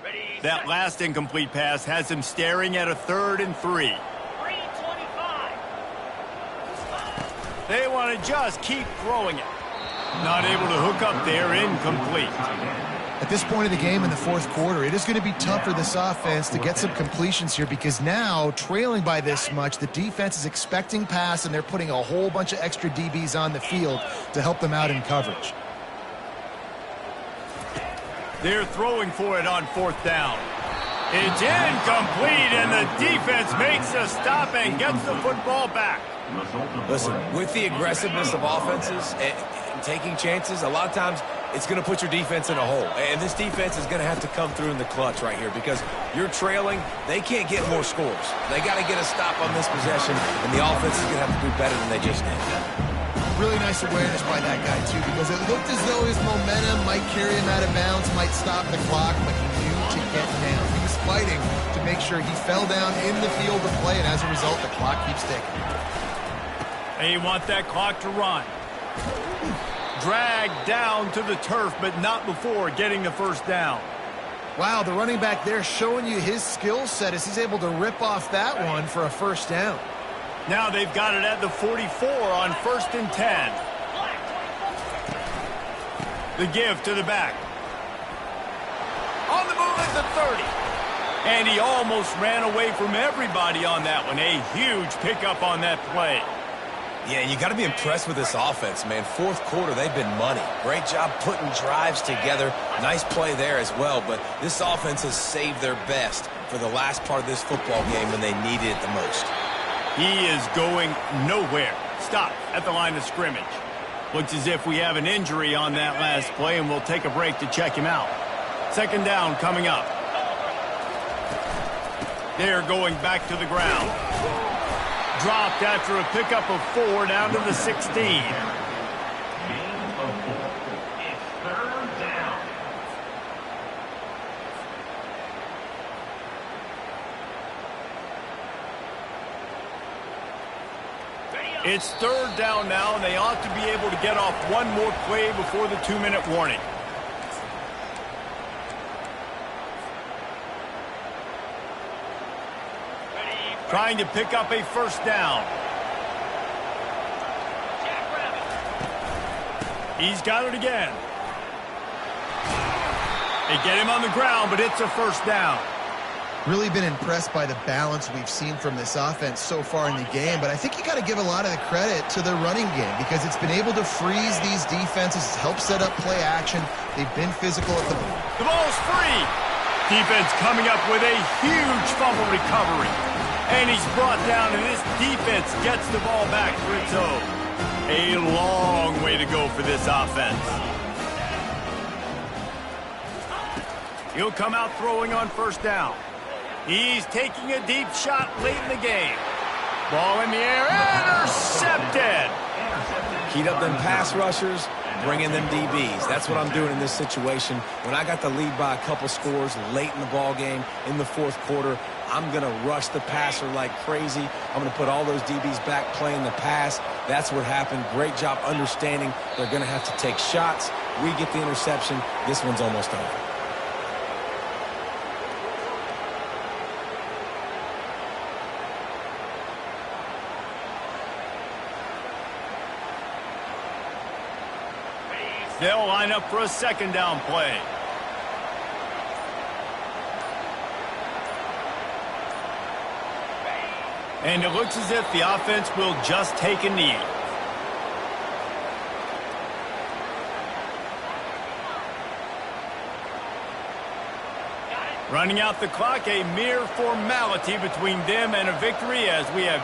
Ready, That last incomplete pass has him staring at a 3rd and 3. 3:25. They want to just keep throwing it. Not able to hook up there, incomplete. At this point of the game in the fourth quarter, it is going to be tough for this offense to get some completions here because now, trailing by this much, the defense is expecting pass and they're putting a whole bunch of extra DBs on the field to help them out in coverage. They're throwing for it on 4th down. It's incomplete, and the defense makes a stop and gets the football back. Listen, with the aggressiveness of offenses and taking chances, a lot of times it's going to put your defense in a hole. And this defense is going to have to come through in the clutch right here because you're trailing. They can't get more scores. They got to get a stop on this possession, and the offense is going to have to do better than they just did. Really nice awareness by that guy, too, because it looked as though his momentum might carry him out of bounds, might stop the clock, but he knew to get down. He was fighting to make sure he fell down in the field of play, and as a result, the clock keeps ticking. They want that clock to run. Dragged down to the turf, but not before getting the 1st down. Wow, the running back there showing you his skill set as he's able to rip off that one for a 1st down. Now they've got it at the 44 on 1st and 10. The give to the back. On the move at the 30. And he almost ran away from everybody on that one. A huge pickup on that play. Yeah, you got to be impressed with this offense, man. Fourth quarter, they've been money. Great job putting drives together. Nice play there as well, but this offense has saved their best for the last part of this football game when they needed it the most. He is going nowhere. Stop at the line of scrimmage. Looks as if we have an injury on that last play, and we'll take a break to check him out. 2nd down coming up. They're going back to the ground. Dropped after a pickup of 4 down to the 16. Gain of 4. It's 3rd down. It's 3rd down now, and they ought to be able to get off one more play before the 2-minute warning. Trying to pick up a 1st down. He's got it again. They get him on the ground, but it's a 1st down. Really been impressed by the balance we've seen from this offense so far in the game, but I think you got to give a lot of the credit to the running game because it's been able to freeze these defenses, help set up play action. They've been physical at the ball. The ball's free. Defense coming up with a huge fumble recovery. And he's brought down, and this defense gets the ball back for its own. A long way to go for this offense. He'll come out throwing on 1st down. He's taking a deep shot late in the game. Ball in the air, intercepted. Heat up them pass rushers, bring in them DBs. That's what I'm doing in this situation. When I got the lead by a couple scores late in the ball game in the 4th quarter, I'm going to rush the passer like crazy. I'm going to put all those DBs back playing the pass. That's what happened. Great job understanding they're going to have to take shots. We get the interception. This one's almost over. They'll line up for a 2nd down play. And it looks as if the offense will just take a knee. Running out the clock, a mere formality between them and a victory as we have